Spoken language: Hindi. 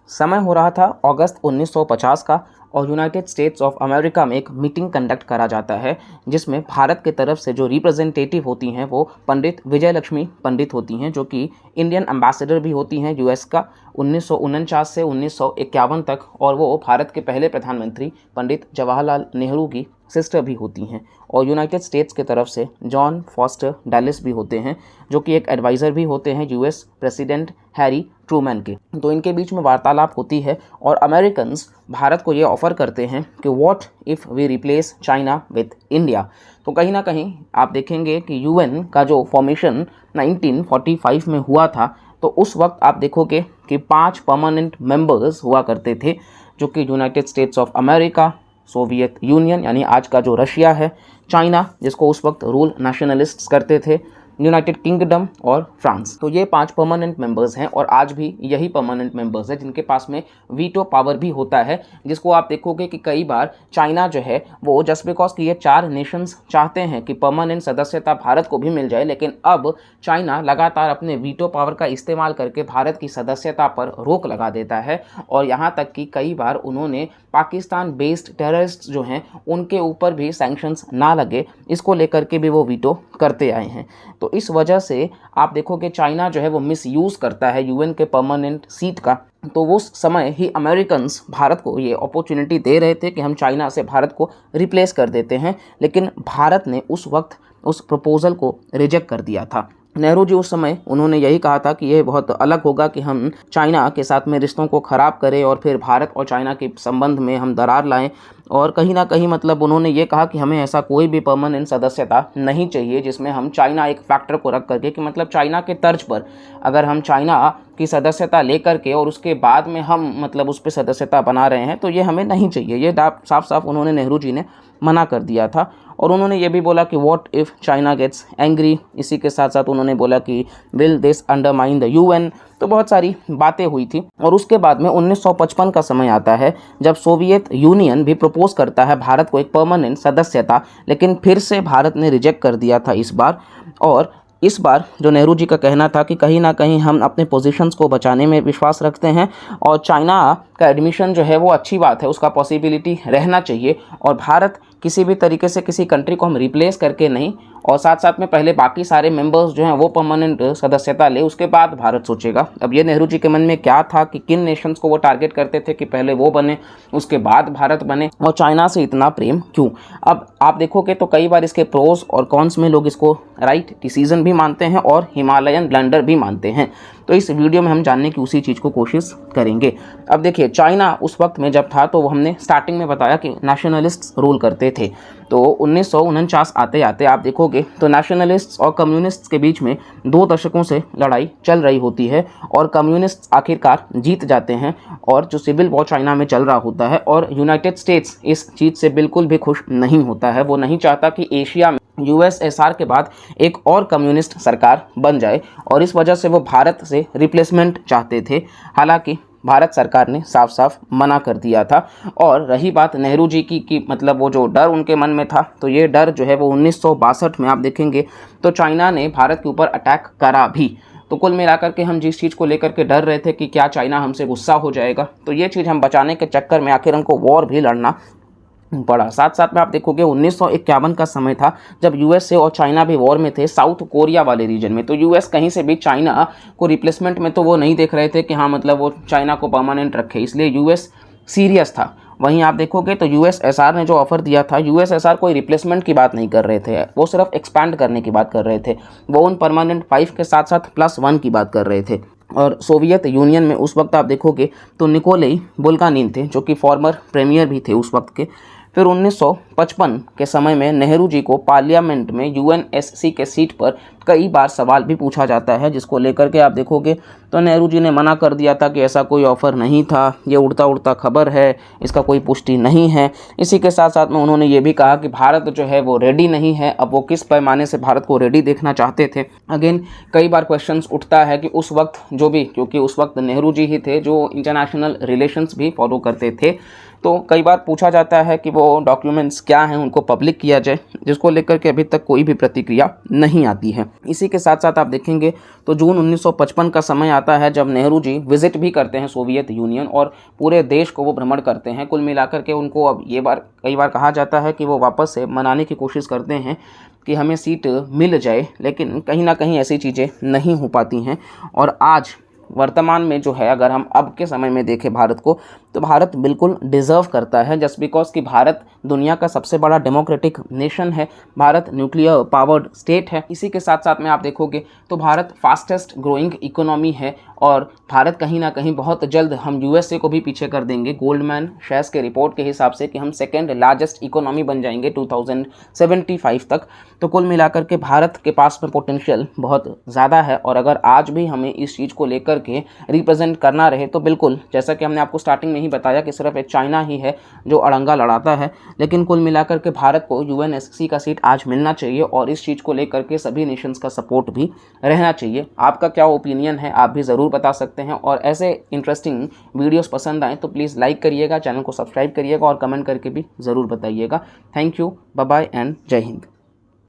समय हो रहा था अगस्त 1950 का और यूनाइटेड स्टेट्स ऑफ अमेरिका में एक मीटिंग कंडक्ट करा जाता है जिसमें भारत की तरफ से जो रिप्रेजेंटेटिव होती हैं वो पंडित विजय लक्ष्मी पंडित होती हैं, जो कि इंडियन एम्बेसडर भी होती हैं यूएस का 1949 से 1951 तक, और वो भारत के पहले प्रधानमंत्री पंडित जवाहरलाल नेहरू की सिस्टर भी होती हैं। और यूनाइटेड स्टेट्स की तरफ से जॉन फॉस्टर डैलिस भी होते हैं, जो कि एक एडवाइज़र भी होते हैं यूएस प्रेसिडेंट हैरी ट्रूमैन के। तो इनके बीच में वार्तालाप होती है और अमेरिकन्स भारत को ये ऑफ़र करते हैं कि what if we replace China with India. तो कहीं ना कहीं आप देखेंगे कि यूएन का जो फॉर्मेशन 1945 में हुआ था, तो उस वक्त आप देखोगे कि 5 परमानेंट मेंबर्स हुआ करते थे, जो कि United states of America, Soviet union यानी आज का जो रशिया है, चाइना जिसको उस वक्त रूल नेशनलिस्ट्स करते थे, यूनाइटेड किंगडम और फ्रांस। तो ये 5 परमानेंट मेंबर्स हैं और आज भी यही परमानेंट मेंबर्स हैं जिनके पास में वीटो पावर भी होता है, जिसको आप देखोगे कि कई बार चाइना जो है वो जस्ट बिकॉज कि ये 4 नेशंस चाहते हैं कि परमानेंट सदस्यता भारत को भी मिल जाए, लेकिन अब चाइना लगातार अपने वीटो पावर का इस्तेमाल करके भारत की सदस्यता पर रोक लगा देता है। और यहाँ तक कि कई बार उन्होंने पाकिस्तान बेस्ड टेररिस्ट जो हैं उनके ऊपर भी सैंक्शंस ना लगे, इसको लेकर के भी वो वीटो करते आए हैं। तो इस वजह से आप देखोगे चाइना जो है वो मिसयूज़ करता है यूएन के परमानेंट सीट का। तो वो समय ही अमेरिकन्स भारत को ये अपॉर्चुनिटी दे रहे थे कि हम चाइना से भारत को रिप्लेस कर देते हैं, लेकिन भारत ने उस वक्त उस प्रपोज़ल को रिजेक्ट कर दिया था। नेहरू जी उस समय उन्होंने यही कहा था कि यह बहुत अलग होगा कि हम चाइना के साथ में रिश्तों को ख़राब करें और फिर भारत और चाइना के संबंध में हम दरार लाएं। और कहीं ना कहीं मतलब उन्होंने ये कहा कि हमें ऐसा कोई भी परमानेंट सदस्यता नहीं चाहिए जिसमें हम चाइना एक फैक्टर को रख करके, कि मतलब चाइना के तर्ज पर अगर हम चाइना की सदस्यता लेकर के और उसके बाद में हम मतलब उस पर सदस्यता बना रहे हैं, तो ये हमें नहीं चाहिए। ये साफ साफ उन्होंने नेहरू जी ने मना कर दिया था। और उन्होंने ये भी बोला कि what if China gets angry. इसी के साथ साथ उन्होंने बोला कि will this undermine the UN. तो बहुत सारी बातें हुई थी। और उसके बाद में 1955 का समय आता है जब सोवियत यूनियन भी प्रपोज करता है भारत को एक परमानेंट सदस्यता, लेकिन फिर से भारत ने रिजेक्ट कर दिया था इस बार। और इस बार जो नेहरू जी का कहना था कि कहीं ना कहीं हम अपने पोजीशंस को बचाने में विश्वास रखते हैं और चाइना का एडमिशन जो है वो अच्छी बात है, उसका पॉसिबिलिटी रहना चाहिए, और भारत किसी भी तरीके से किसी कंट्री को हम रिप्लेस करके नहीं, और साथ साथ में पहले बाकी सारे मेंबर्स जो हैं वो परमानेंट सदस्यता ले, उसके बाद भारत सोचेगा। अब ये नेहरू जी के मन में क्या था कि किन नेशंस को वो टारगेट करते थे कि पहले वो बने उसके बाद भारत बने, और चाइना से इतना प्रेम क्यों। अब आप देखोगे तो कई बार इसके प्रोज और कॉन्स में लोग इसको राइट डिसीजन भी मानते हैं और हिमालयन ब्लंडर भी मानते हैं। तो इस वीडियो में हम जानने की उसी चीज़ को कोशिश करेंगे। अब देखिए, चाइना उस वक्त में जब था तो हमने स्टार्टिंग में बताया कि नेशनलिस्ट्स रूल करते थे। तो 1949 आते आते आप देखोगे तो नेशनलिस्ट्स और कम्युनिस्ट्स के बीच में 2 दशकों से लड़ाई चल रही होती है और कम्युनिस्ट्स आखिरकार जीत जाते हैं, और जो सिविल वॉर चाइना में चल रहा होता है। और यूनाइटेड स्टेट्स इस जीत से बिल्कुल भी खुश नहीं होता है। वो नहीं चाहता कि एशिया में यूएसएसआर के बाद एक और कम्युनिस्ट सरकार बन जाए, और इस वजह से वो भारत से रिप्लेसमेंट चाहते थे। हालांकि भारत सरकार ने साफ साफ मना कर दिया था। और रही बात नेहरू जी की मतलब वो जो डर उनके मन में था, तो ये डर जो है वो 1962 में आप देखेंगे तो चाइना ने भारत के ऊपर अटैक करा भी। तो कुल मिलाकर के हम जिस चीज़ को लेकर के डर रहे थे कि क्या चाइना हमसे गुस्सा हो जाएगा, तो ये चीज़ हम बचाने के चक्कर में आखिर हमको वॉर भी लड़ना पड़ा। साथ साथ में आप देखोगे 1951 का समय था जब यूएसए और चाइना भी वॉर में थे साउथ कोरिया वाले रीजन में। तो यूएस कहीं से भी चाइना को रिप्लेसमेंट में तो वो नहीं देख रहे थे कि हाँ मतलब वो चाइना को परमानेंट रखे, इसलिए यूएस सीरियस था। वहीं आप देखोगे तो यूएसएसआर ने जो ऑफर दिया था, यूएसएसआर कोई रिप्लेसमेंट की बात नहीं कर रहे थे, वो सिर्फ एक्सपैंड करने की बात कर रहे थे। वो उन परमानेंट 5 के साथ साथ +1 की बात कर रहे थे। और सोवियत यूनियन में उस वक्त आप देखोगे तो निकोलाई बुल्गानिन थे, जो कि फॉर्मर प्रीमियर भी थे उस वक्त के। फिर 1955 के समय में नेहरू जी को पार्लियामेंट में यूएनएससी के सीट पर कई बार सवाल भी पूछा जाता है, जिसको लेकर के आप देखोगे तो नेहरू जी ने मना कर दिया था कि ऐसा कोई ऑफ़र नहीं था, ये उड़ता उड़ता खबर है, इसका कोई पुष्टि नहीं है। इसी के साथ साथ में उन्होंने ये भी कहा कि भारत जो है वो रेडी नहीं है। अब वो किस पैमाने से भारत को रेडी देखना चाहते थे। अगेन कई बार क्वेश्चंस उठता है कि उस वक्त जो भी, क्योंकि उस वक्त नेहरू जी ही थे जो इंटरनेशनल रिलेशंस भी फॉलो करते थे, तो कई बार पूछा जाता है कि वो डॉक्यूमेंट्स क्या हैं, उनको पब्लिक किया जाए, जिसको लेकर के अभी तक कोई भी प्रतिक्रिया नहीं आती है। इसी के साथ साथ आप देखेंगे तो जून 1955 का समय आता है जब नेहरू जी विजिट भी करते हैं सोवियत यूनियन और पूरे देश को वो भ्रमण करते हैं। कुल मिलाकर के उनको अब कई बार कहा जाता है कि वो वापस से मनाने की कोशिश करते हैं कि हमें सीट मिल जाए, लेकिन कहीं ना कहीं ऐसी चीज़ें नहीं हो पाती हैं। और आज वर्तमान में जो है, अगर हम अब के समय में देखें भारत को, तो भारत बिल्कुल डिज़र्व करता है, जस्ट बिकॉज कि भारत दुनिया का सबसे बड़ा डेमोक्रेटिक नेशन है, भारत न्यूक्लियर पावर्ड स्टेट है। इसी के साथ साथ में आप देखोगे तो भारत फास्टेस्ट ग्रोइंग इकोनॉमी है और भारत कहीं ना कहीं बहुत जल्द हम यूएसए को भी पीछे कर देंगे गोल्डमैन शेयर्स के रिपोर्ट के हिसाब से कि हम सेकेंड लार्जेस्ट इकोनॉमी बन जाएंगे 2075 तक। तो कुल मिलाकर के भारत के पास में पोटेंशियल बहुत ज़्यादा है और अगर आज भी हमें इस चीज़ को लेकर के रिप्रेजेंट करना रहे तो बिल्कुल, जैसा कि हमने आपको स्टार्टिंग में ही बताया कि सिर्फ एक चाइना ही है जो अड़ंगा लड़ाता है, लेकिन कुल मिलाकर के भारत को यूएनएससी का सीट आज मिलना चाहिए और इस चीज़ को लेकर के सभी नेशंस का सपोर्ट भी रहना चाहिए। आपका क्या ओपिनियन है आप भी ज़रूर बता सकते हैं और ऐसे इंटरेस्टिंग वीडियोस पसंद आए तो प्लीज़ लाइक करिएगा, चैनल को सब्सक्राइब करिएगा और कमेंट करके भी ज़रूर बताइएगा। Thank you, bye bye and जय हिंद।